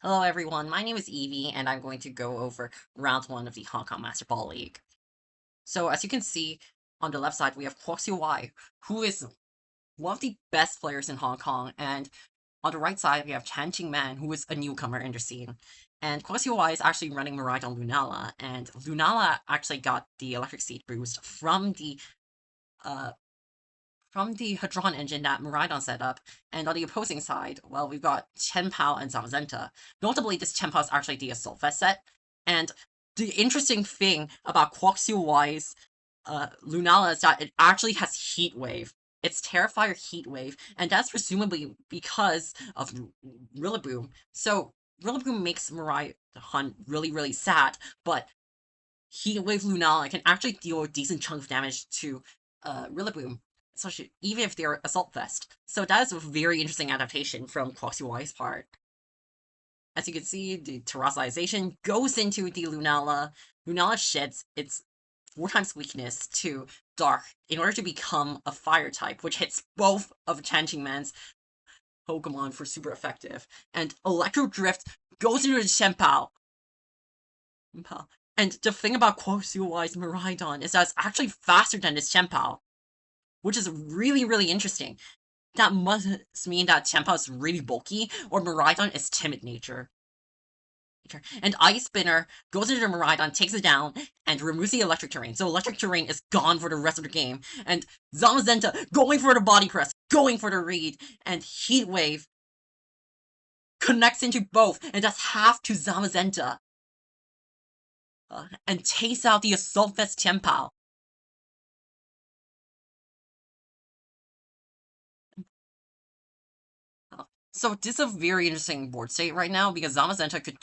Hello everyone, my name is Evie and I'm going to go over round one of the Hong Kong Master Ball League. So as you can see, on the left side we have Kwok, who is one of the best players in Hong Kong, and on the right side we have Ching, who is a newcomer in the scene. And Kwok is actually running Miraidon Lunala, and Lunala actually got the electric seed boost uh, from the Hadron engine that Miraidon set up, and on the opposing side, well, we've got Chenpao and Zamazenta. Notably, this Chenpao is actually the Assault Vest set, and the interesting thing about Kwok Lunala is that it actually has Heat Wave. It's Terrifier Heat Wave, and that's presumably because of Rillaboom. So, Rillaboom makes Miraidon really, really sad, but Heat Wave Lunala can actually deal a decent chunk of damage to Rillaboom, especially even if they're Assault Vest. So that is a very interesting adaptation from Quaxuai's part. As you can see, the terrestrialization goes into the Lunala. Lunala sheds its 4 times weakness to Dark in order to become a Fire type, which hits both of Man's Pokemon for super effective. And Electro Drift goes into the Chenpao. And the thing about Quosuai's Miraidon is that it's actually faster than this Chenpao, which is really, really interesting. That must mean that Chenpao is really bulky, or Miraidon is timid nature. And Ice Spinner goes into the Miraidon, takes it down, and removes the electric terrain. So electric terrain is gone for the rest of the game. And Zamazenta going for the body press, going for the read, and Heat Wave connects into both and does half to Zamazenta. And takes out the Assault Vest Chenpao. So this is a very interesting board state right now because Zamazenta could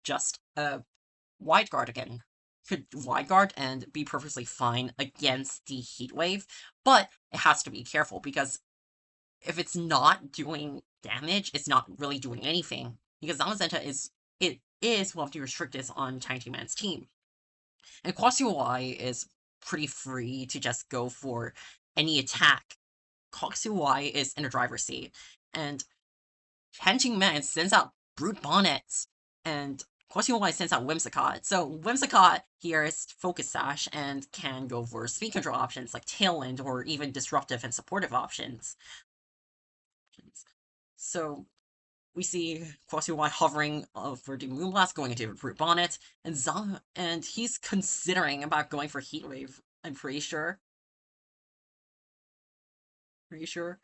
just wide guard again. Could wide guard and be perfectly fine against the Heat Wave, but it has to be careful because if it's not doing damage, it's not really doing anything. Because Zamazenta is one of the restricteds on Tiny Man's team. And Kwok is pretty free to just go for any attack. Kwok is in the driver's seat, and Changing Man sends out Brute Bonnets, and Kwok sends out Whimsicott. So Whimsicott here is Focus Sash and can go for speed control options like Tailwind or even disruptive and supportive options. So we see Kwok hovering over the Moonblast, going into Brute Bonnet, and he's considering about going for Heat Wave, I'm pretty sure. Pretty sure.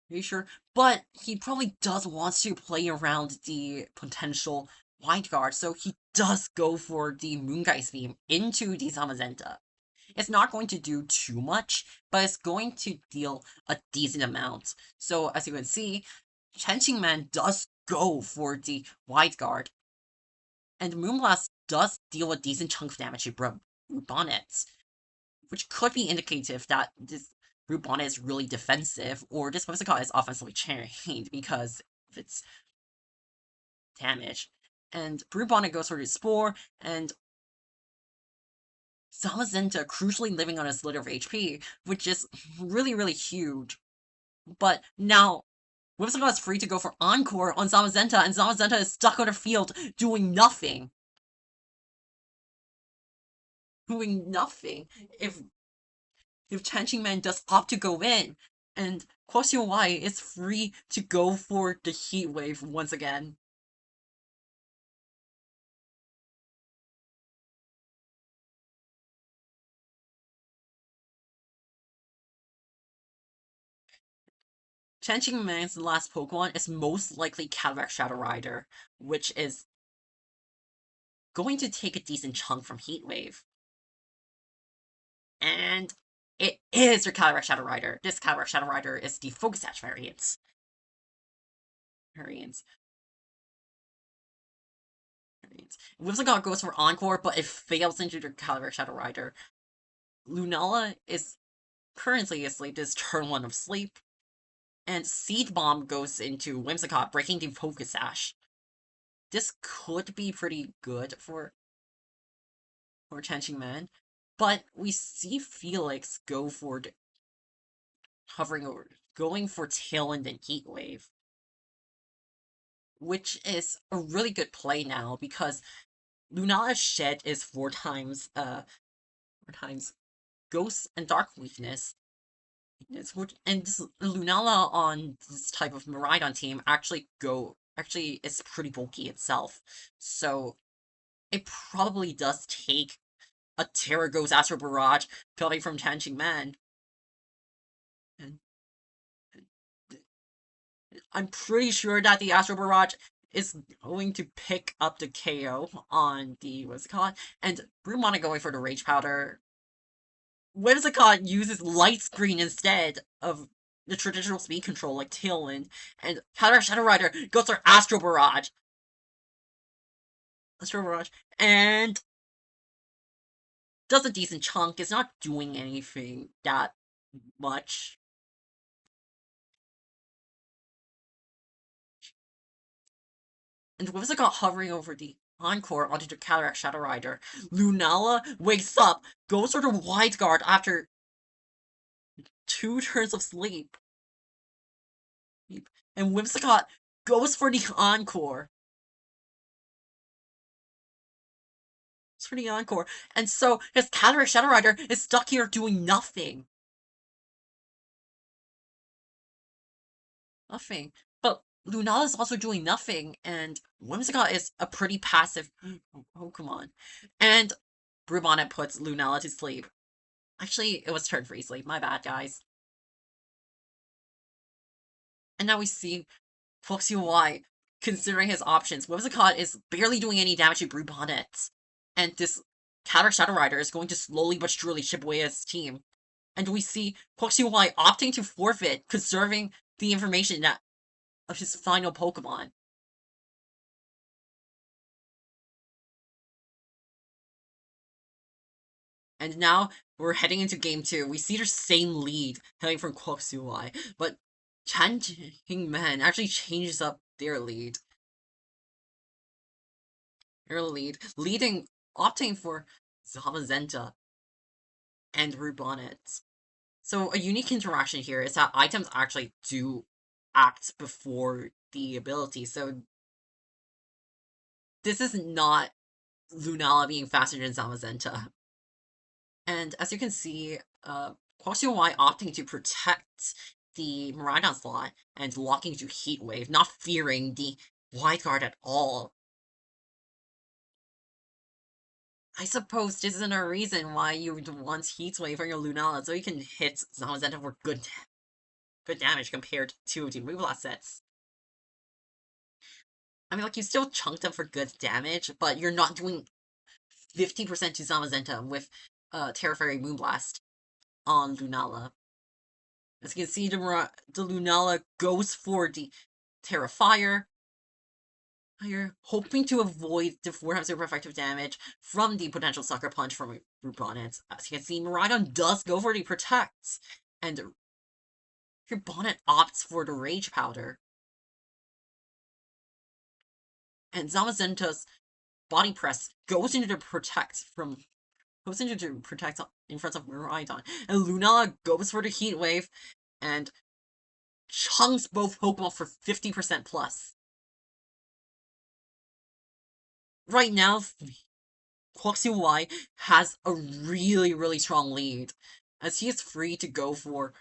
Pretty sure. But he probably does want to play around the potential White Guard, so he does go for the Moongeist Beam into the Zamazenta. It's not going to do too much, but it's going to deal a decent amount. So as you can see, Changing Man does go for the White Guard, and Moonblast does deal a decent chunk of damage to Bonnets, which could be indicative that this Brute Bonnet is really defensive, or this Whimsicott is offensively trained because of its damage. And Brute Bonnet goes for the Spore, and Zamazenta crucially living on a slitter of HP, which is really, really huge. But now, Whimsicott is free to go for Encore on Zamazenta, and Zamazenta is stuck on the field doing nothing. Doing nothing. If Changing Man does opt to go in, and Kwok is free to go for the Heat Wave once again. Changing Man's last Pokemon is most likely Cataract Shadow Rider, which is going to take a decent chunk from Heat Wave. And it is your Cataract Shadow Rider. This Cataract Shadow Rider is the Focus Sash variant. Variants. Whimsicott goes for Encore, but it fails into the Cataract Shadow Rider. Lunala is currently asleep, this turn 1 of sleep. And Seed Bomb goes into Whimsicott, breaking the Focus Sash. This could be pretty good for Changing Man, but we see Felix go for hovering over, going for Tailwind and Heat Wave. which is a really good play now because Lunala's shed is four times Ghost and Dark Weakness. And this Lunala on this type of Miraidon team actually is pretty bulky itself. So it probably does take a Terra Ghost Astro Barrage coming from Ching Man. And I'm pretty sure that the Astro Barrage is going to pick up the KO on the what's it called? And Brumana going for the Rage Powder. Whimsicott uses Light Screen instead of the traditional speed control like Tailwind, and Counter Shadow Rider goes for Astro Barrage. Astro Barrage, and does a decent chunk. It's not doing anything that much. And Whimsicott hovering over the Encore onto the Cataract Shadow Rider. Lunala wakes up, goes for the Wide Guard after 2 turns of sleep. And Whimsicott goes for the Encore. For the Encore. And so his Cataract Shadow Rider is stuck here doing nothing. Nothing. But Lunala is also doing nothing, and Whimsicott is a pretty passive Pokemon. And Brumana puts Lunala to sleep. Actually, it was turn-free sleep. My bad, guys. And now we see Foxy Y considering his options. Whimsicott is barely doing any damage to Brumana. And this Cataract Shadow Rider is going to slowly but surely chip away his team. And we see Foxy Y opting to forfeit, conserving the information that of his final Pokemon. And now we're heading into game 2. We see the same lead coming from Kwok, but Ching Man actually changes up their lead. Leading, opting for Zamazenta and Rubonet. So a unique interaction here is that items actually do act before the ability. So this is not Lunala being faster than Zamazenta. And as you can see, Kwok Y opting to protect the Miraidon slot and locking to Heat Wave, not fearing the Wide Guard at all. I suppose this isn't a reason why you want Heat Wave on your Lunala, so you can hit Zamazenta for good damage compared to the Moonblast sets. I mean, like, you still chunk them for good damage, but you're not doing 50% to Zamazenta with Terra Fairy Moonblast on Lunala. As you can see, the Lunala goes for the Terra Fire. You're hoping to avoid the 4 times super effective damage from the potential Sucker Punch from Rubonet. As you can see, Miraidon does go for the Protect, and Rubonet opts for the Rage Powder. And Zamazenta's Body Press goes into the Protect in front of Miraidon. And Lunala goes for the Heat Wave and chunks both Pokemon for 50% plus. Right now, Kwok Y has a really strong lead, as he is free to go for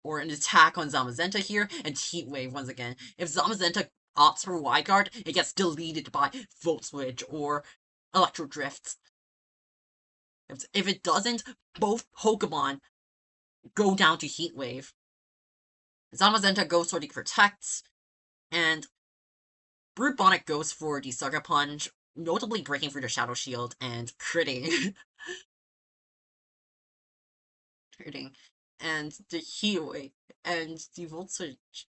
an attack on Zamazenta here, and Heat Wave once again. If Zamazenta opts for Wide Guard, it gets deleted by Volt Switch or Electro Drift. If it doesn't, both Pokemon go down to Heat Wave. Zamazenta goes for the Protect, and Brute Bonnet goes for the Sucker Punch, notably breaking through the Shadow Shield and critting. And the Heat Wave and the Volt Switch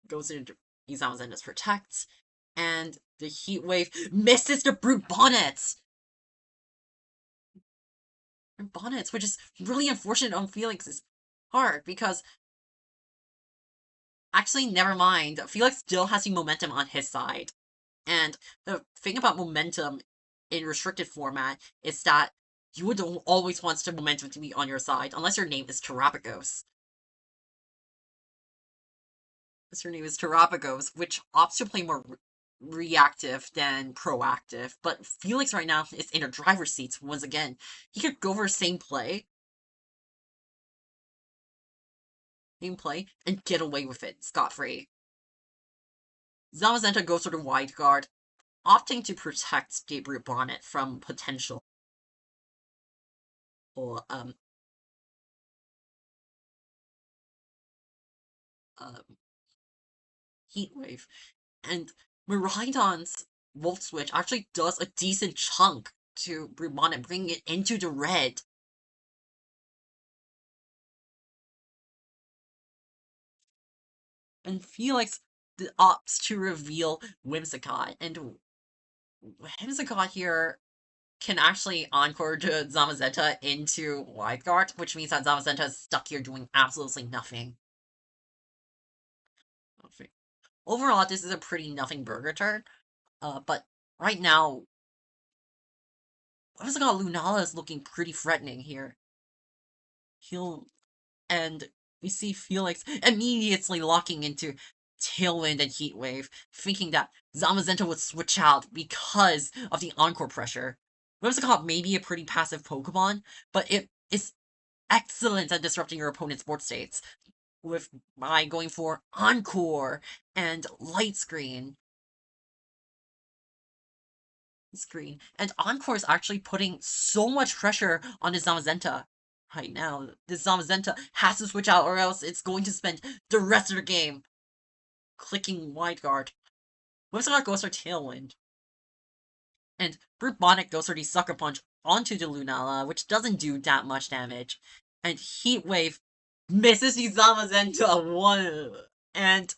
goes into Zamazenta's Protect, and the Heat Wave misses the Brute Bonnets! Which is really unfortunate on Felix's part, because actually, never mind. Felix still has the momentum on his side. And the thing about momentum in restricted format is that you would always want the momentum to be on your side, unless your name is Terapagos. Her name is Terapagos, which opts to play more reactive than proactive. But Felix right now is in a driver's seat once again. He could go for the same play, and get away with it scot free. Zamazenta goes for the wide guard, opting to protect Gabriel Bonnet from potential um, um, heat wave. And Miraidon's Wolf Switch actually does a decent chunk to Bonnet, bringing it into the red. And Felix opts to reveal Whimsicott. And Whimsicott here can actually encore to Zamazenta into wide guard, which means that Zamazenta is stuck here doing absolutely nothing. Overall, this is a pretty nothing burger turn. But right now, Whimsicott Lunala is looking pretty threatening here. He'll and we see Felix immediately locking into Tailwind and Heatwave, thinking that Zamazenta would switch out because of the Encore pressure. Whimsicott may be a pretty passive Pokemon, but it is excellent at disrupting your opponent's board states with by going for Encore and Light Screen. And Encore is actually putting so much pressure on the Zamazenta right now. The Zamazenta has to switch out or else it's going to spend the rest of the game clicking wide guard. Whimsicott goes for Tailwind. And Brute Bonnet goes for the Sucker Punch onto the Lunala, which doesn't do that much damage. And Heat Wave misses the Zamazenta one. And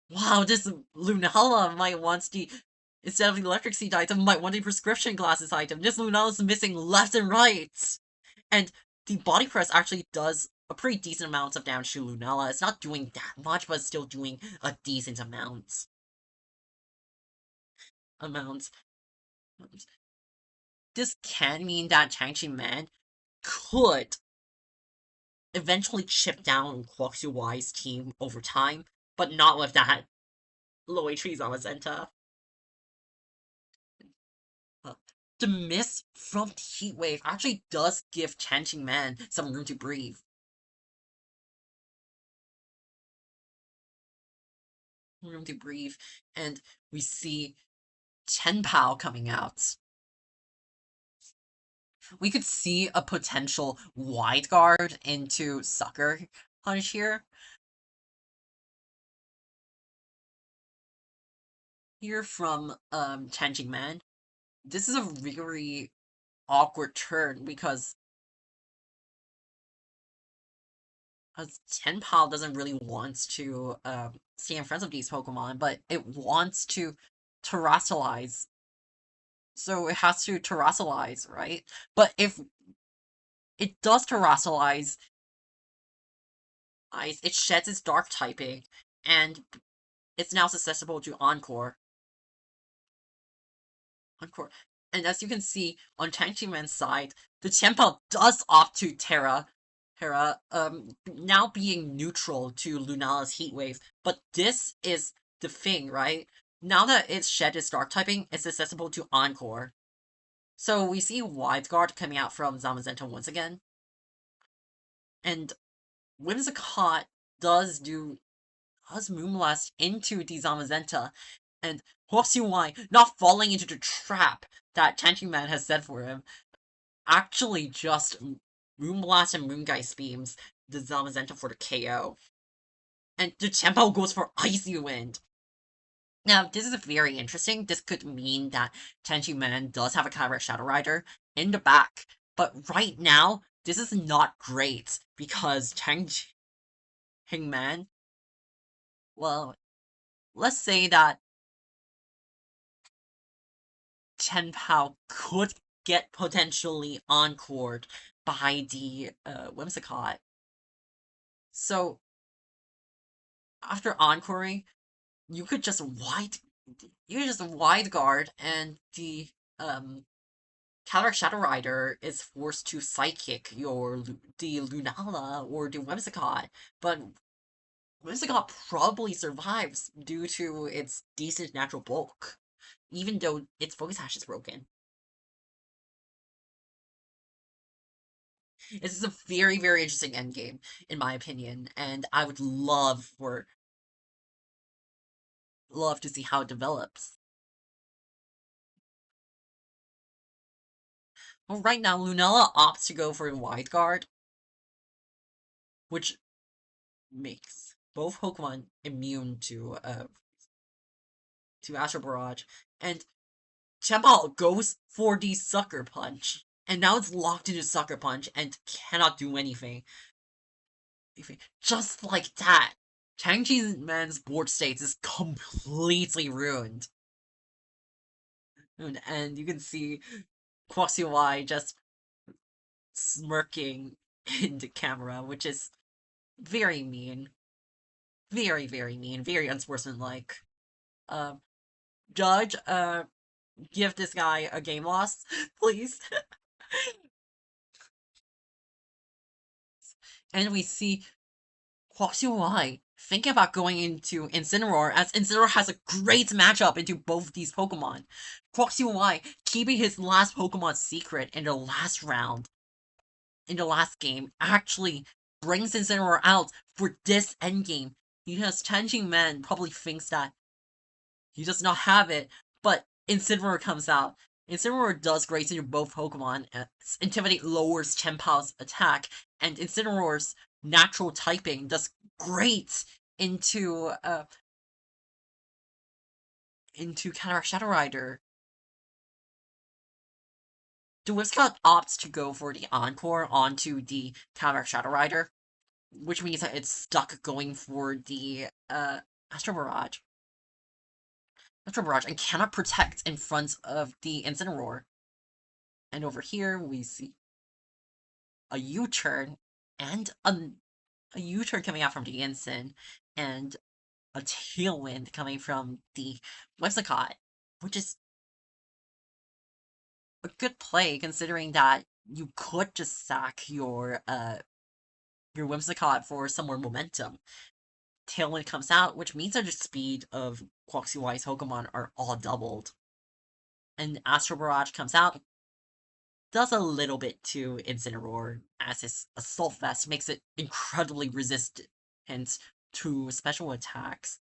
wow, this Lunala might want the instead of the electric seed item, might want a prescription glasses item. This Lunala is missing left and right. And the body press actually does a pretty decent amount of damage to Lunala. It's not doing that much, but it's still doing a decent amount. This can mean that Changchi Man could eventually chip down Kwok Y's team over time, but not with that low HP Zamazenta. The miss from Heat Wave actually does give Changing Man some room to breathe. And we see Tenpao coming out. We could see a potential wide guard into Sucker Punch here. Here from Changing Man. This is a very awkward turn because Tenpal doesn't really want to stay in front of these Pokemon, but it wants to terrestrialize. So it has to terrestrialize, right? But if it does terrestrialize, it sheds its dark typing, and it's now susceptible to Encore. Encore. And as you can see, on Tangchiman's side, the Tenpal does opt to Terra, now being neutral to Lunala's Heat Wave. But this is the thing, right? Now that it's shed its dark typing, it's accessible to Encore. So we see Wide Guard coming out from Zamazenta once again. And Whimsicott does Moonblast into the Zamazenta, and Horsey not falling into the trap that Tanty Man has set for him, actually just Moonblast and Moongeist beams the Zamazenta for the KO. And the tempo goes for Icy Wind. Now, this is very interesting. This could mean that Tenchi Man does have a Kyber Shadow Rider in the back. But right now, this is not great because Tenchi Man, well, let's say that Tenpao could get potentially encored by the Whimsicott. So, after encoring, you could just wide guard and the Cataracte Shadow Rider is forced to psychic the Lunala or the Whimsicott. But Whimsicott probably survives due to its decent natural bulk, even though its focus hash is broken. This is a very, very interesting endgame, in my opinion, and I would love to see how it develops. Well, right now, Lunella opts to go for a wide guard, which makes both Pokemon immune to Astral Barrage, and Chempal goes for the Sucker Punch, and now it's locked into Sucker Punch and cannot do anything. Just like that, Chang-Chi's man's board states is completely ruined. And you can see Kwok just smirking in the camera, which is very mean. Very, very mean. Very unsportsmanlike. Uh, Judge, give this guy a game loss, please. And we see Kwok thinking about going into Incineroar, as Incineroar has a great matchup into both of these Pokemon. Kwok keeping his last Pokemon secret in the last round, in the last game, actually brings Incineroar out for this endgame. Because Changing Man probably thinks that he does not have it, but Incineroar comes out. Incineroar does great into both Pokemon. Intimidate lowers Chien-Pao's attack, and Incineroar's natural typing does great into Cataract Shadow Rider. The Whimsicott opts to go for the Encore onto the Cataract Shadow Rider, which means that it's stuck going for the Astral Barrage. And cannot protect in front of the Incineroar. And over here we see a U-turn and a U-turn coming out from the Incin, and a tailwind coming from the Whimsicott, which is a good play considering that you could just sack your Whimsicott for some more momentum. Tailwind comes out, which means that the speed of Quoxy's Pokemon are all doubled. And Astral Barrage comes out, does a little bit to Incineroar, as his Assault Vest makes it incredibly resistant to special attacks.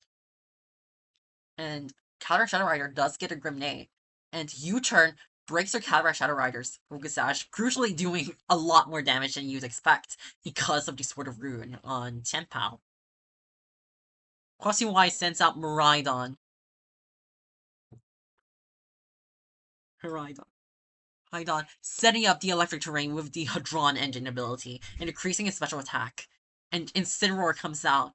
And Cataract Shadow Rider does get a Grenade, and U-turn breaks her Cataract Shadow Rider's Focus Sash, crucially doing a lot more damage than you'd expect because of the Sword of Ruin on Chien-Pao. Quoxy sends out Miraidon. Miraidon, setting up the electric terrain with the Hadron Engine ability and increasing its special attack. And Incineroar comes out.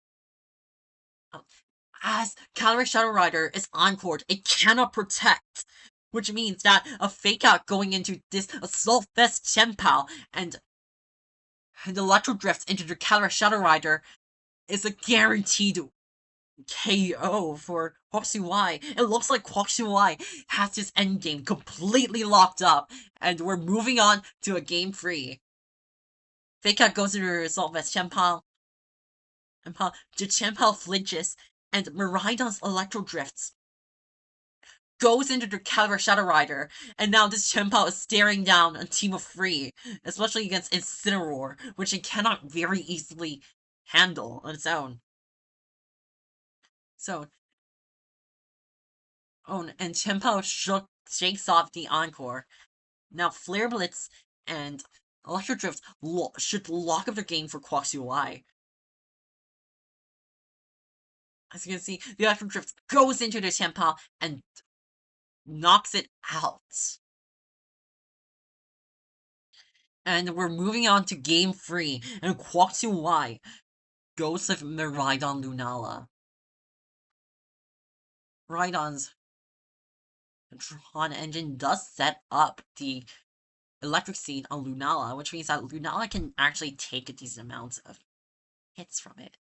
As Cataract Shadow Rider is encored, it cannot protect, which means that a fake out going into this Assault Vest Chien-Pao and Electro Drifts into the Cataract Shadow Rider is a guaranteed KO for Kwok. It looks like Kwok has his endgame completely locked up, and we're moving on to a game 3. Fake out goes into Assault Vest Chien-Pao. The Chien-Pao flinches, and Miraidon's Electro Drifts goes into the Cataract Shadow Rider, and now this Chien-Pao is staring down a team of 3, especially against Incineroar, which it cannot very easily handle on its own. So, and Chien-Pao shakes off the Encore. Now Flare Blitz and Electro Drift should lock up the game for Kwok. As you can see, the Electro Drift goes into the Chien-Pao and knocks it out. And we're moving on to game 3, and Kwok goes with Miraidon Lunala. Miraidon's Hadron Engine does set up the Electric Seed on Lunala, which means that Lunala can actually take a decent amount of hits from it.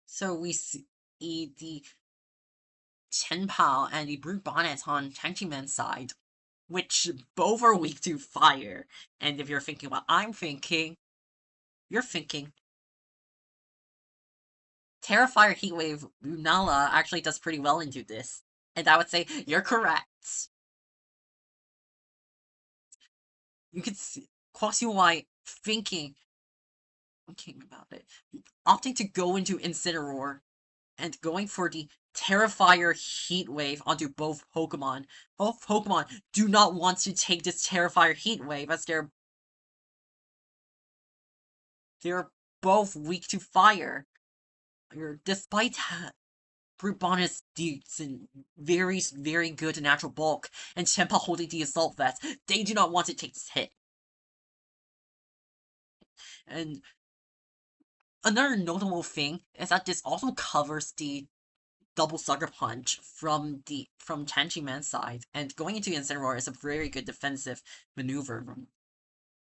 So we see the Chien-Pao and the Brute Bonnet on Changchi-Man's side, which both are weak to fire. And if you're thinking what I'm thinking, you're thinking. Terrifier Heatwave Lunala actually does pretty well into this. And I would say you're correct. You could see Kwok thinking about it, opting to go into Incineroar and going for the Terrifier Heatwave onto both Pokemon. Both Pokemon do not want to take this Terrifier Heatwave as they're both weak to fire. Despite Brubana's decent, very, very good natural bulk, and Champa holding the Assault Vest, they do not want to take this hit. And another notable thing is that this also covers the double Sucker Punch from Tenchi-Man's side, and going into Incineroar is a very good defensive maneuver.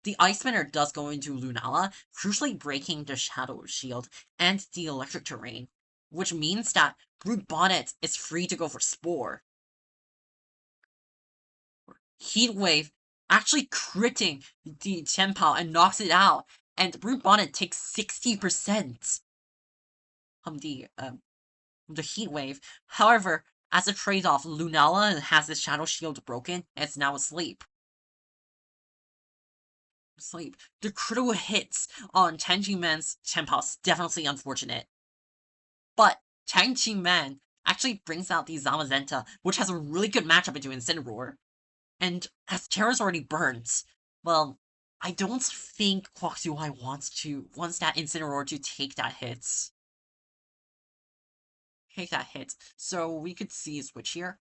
The Ice Spinner does go into Lunala, crucially breaking the Shadow Shield and the Electric Terrain, which means that Brute Bonnet is free to go for Spore. Heat Wave actually critting the Tenpao and knocks it out, and Brute Bonnet takes 60% of the Heat Wave. However, as a trade-off, Lunala has his Shadow Shield broken and is now asleep. The critical hits on Tenchi-Man's Tenpao is definitely unfortunate. But Tenchi-Man actually brings out the Zamazenta, which has a really good matchup into Incineroar. And as Terra's already burnt, well, I don't think Kwok wants that Incineroar to take that hit. So we could see a switch here.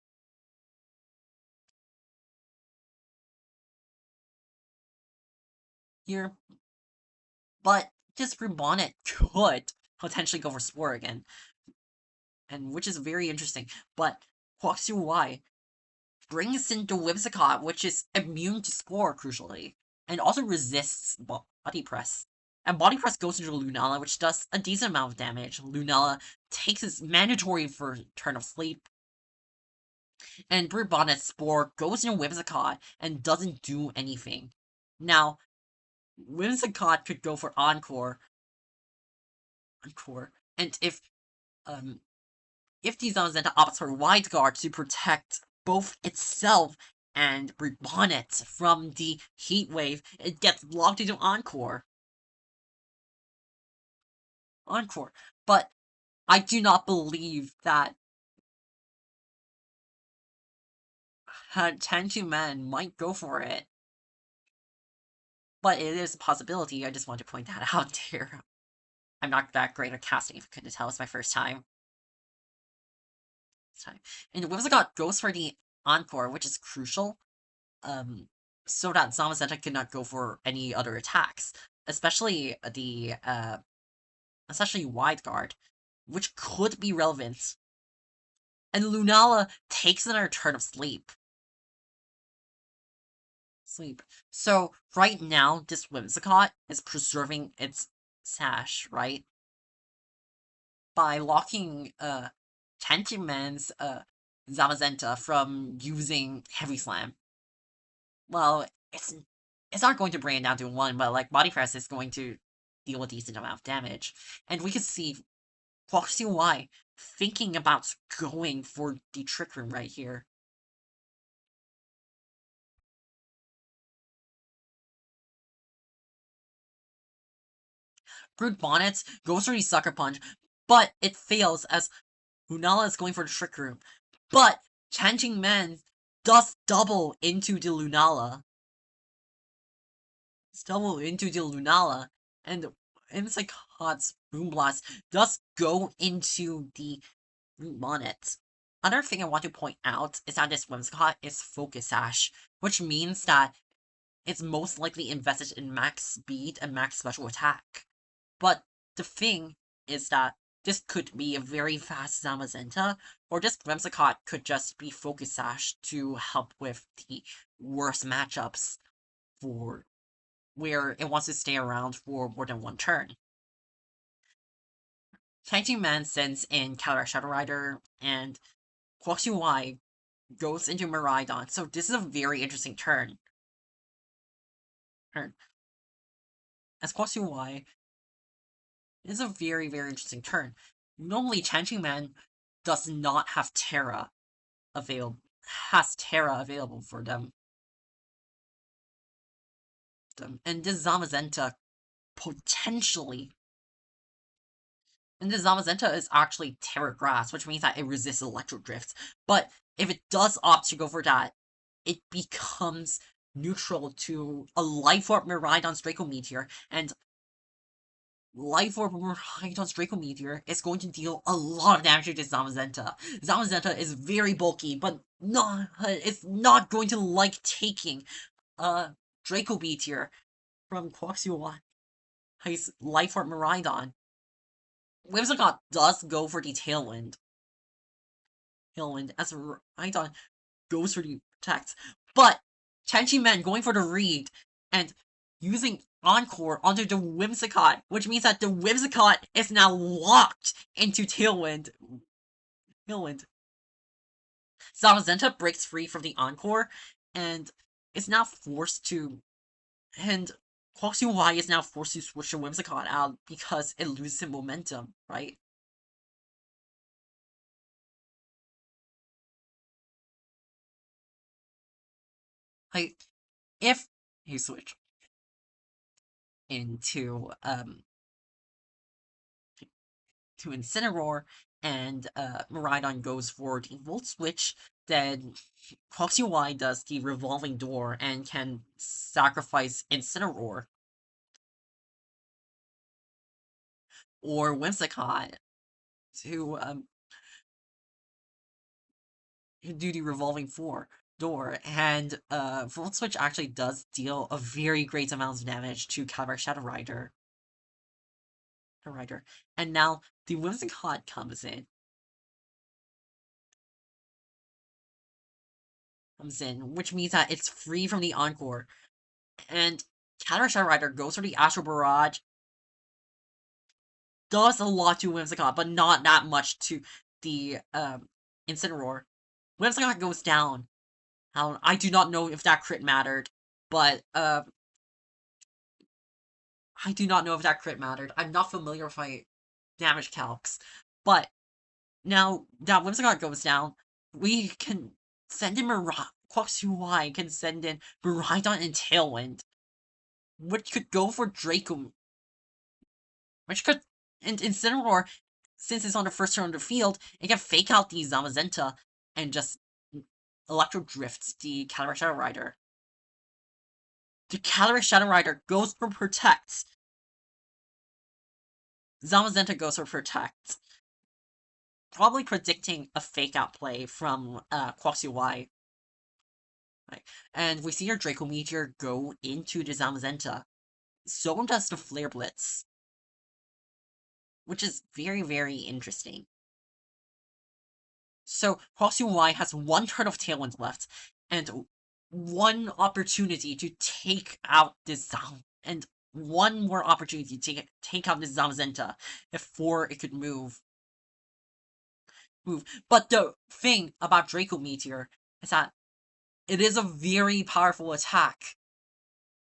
But this Bonnet could potentially go for Spore again, and which is very interesting. But Kwok brings in the Whimsicott, which is immune to Spore, crucially, and also resists Body Press. And Body Press goes into Lunala, which does a decent amount of damage. Lunala takes its mandatory for turn of sleep, and Brute Bonnet's Spore goes into Whimsicott and doesn't do anything. Now, Whimsicott could go for Encore, and if the Zamazenta opts for Wide Guard to protect both itself and Brute Bonnet from the Heat Wave, it gets locked into Encore. But I do not believe that Tenchi-Man might go for it. But it is a possibility, I just want to point that out there. I'm not that great at casting, if you couldn't tell, it's my first time. And Whimsicott goes for the Encore, which is crucial, so that Zamazenta cannot go for any other attacks, especially Wide Guard, which could be relevant. And Lunala takes another turn of sleep. So right now, this Whimsicott is preserving its sash, right? By locking Tenchi-Man's Zamazenta from using Heavy Slam. Well, it's not going to bring it down to 1, but like Body Press is going to deal a decent amount of damage. And we can see Kwok thinking about going for the Trick Room right here. Brute Bonnet goes for the Sucker Punch, but it fails as Lunala is going for the Trick Room. But Tenchi-Man does double into the Lunala. And Whimsicott's Boom Blast does go into the Bonnet. Another thing I want to point out is that this Whimsicott is Focus Sash, which means that it's most likely invested in max speed and max special attack. But the thing is that this could be a very fast Zamazenta, or this Whimsicott could just be Focus Sash to help with the worst matchups for where it wants to stay around for more than one turn. Tenchi-Man sends in Counter Shadow Rider, and Kwok goes into Miraidon, so this is a very interesting turn. As Kwok It's a very, very interesting turn. Normally, Changing Man does not have Terra available, has Terra available for them. And this Zamazenta potentially, and this Zamazenta is actually Terra Grass, which means that it resists Electro Drifts. But if it does opt to go for that, it becomes neutral to a Life Orb Miraidon's Draco Meteor, and Life Orb Miraidon's Draco Meteor is going to deal a lot of damage to Zamazenta. Zamazenta is very bulky, but it's not going to like taking a Draco Meteor from Quaxio's Life Orb Miraidon. Whimsicott does go for the Tailwind. Tailwind as Miraidon goes for the protect. But Chanchi Men going for the read and using Encore onto the Whimsicott, which means that the Whimsicott is now locked into Tailwind. Zamazenta breaks free from the Encore and is now forced to. And Quaxio is now forced to switch the Whimsicott out because it loses momentum, right? Like, if you switch into to Incineroar and Miraidon goes for the Volt Switch, then Quaxio does the Revolving Door and can sacrifice Incineroar or Whimsicott to do the Revolving Door, and Volt Switch actually does deal a very great amount of damage to Caliber Shadow Rider. And now the Whimsicott comes in, which means that it's free from the Encore. And Caliber Shadow Rider goes for the Astral Barrage, does a lot to Whimsicott, but not that much to the Incineroar. Whimsicott goes down. I do not know if that crit mattered, but I do not know if that crit mattered. I'm not familiar with my damage calcs, but now that Whimsicott goes down, we can send in Quaxui can send in Miraidon and Tailwind, which could go for Draco, which could, and Incineroar, since it's on the first turn of the field, it can fake out the Zamazenta and just Electro Drifts the Caliber Shadow Rider. The Caliber Shadow Rider goes for Protect. Zamazenta goes for Protect. Probably predicting a fake out play from Quaxui. Right. And we see your Draco Meteor go into the Zamazenta. So does the Flare Blitz, which is very, very interesting. So Quaxui has one turn of Tailwind left, and one opportunity to take out this and one more opportunity to take out this Zamazenta before it could move. But the thing about Draco Meteor is that it is a very powerful attack,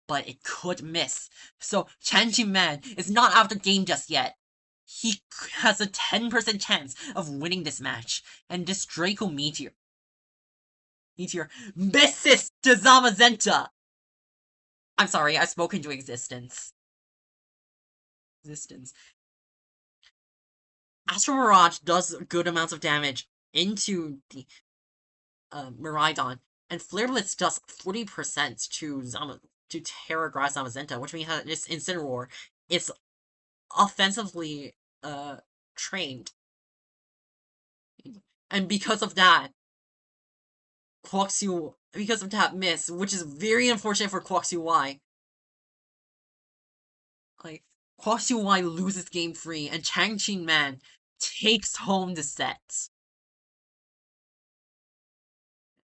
but it could miss. So Chanchi Man is not out of the game just yet. He has a 10% chance of winning this match, and this Draco Meteor misses to Zamazenta! I'm sorry, I spoke into existence. Astral Mirage does good amounts of damage into the Miraidon, and Flare Blitz does 40% to Terra Grass Zamazenta, which means that this Incineroar is offensively trained. And because of that, because of that miss, which is very unfortunate for Quaxui, like, Quaxui loses game 3, and Changqing Man takes home the set.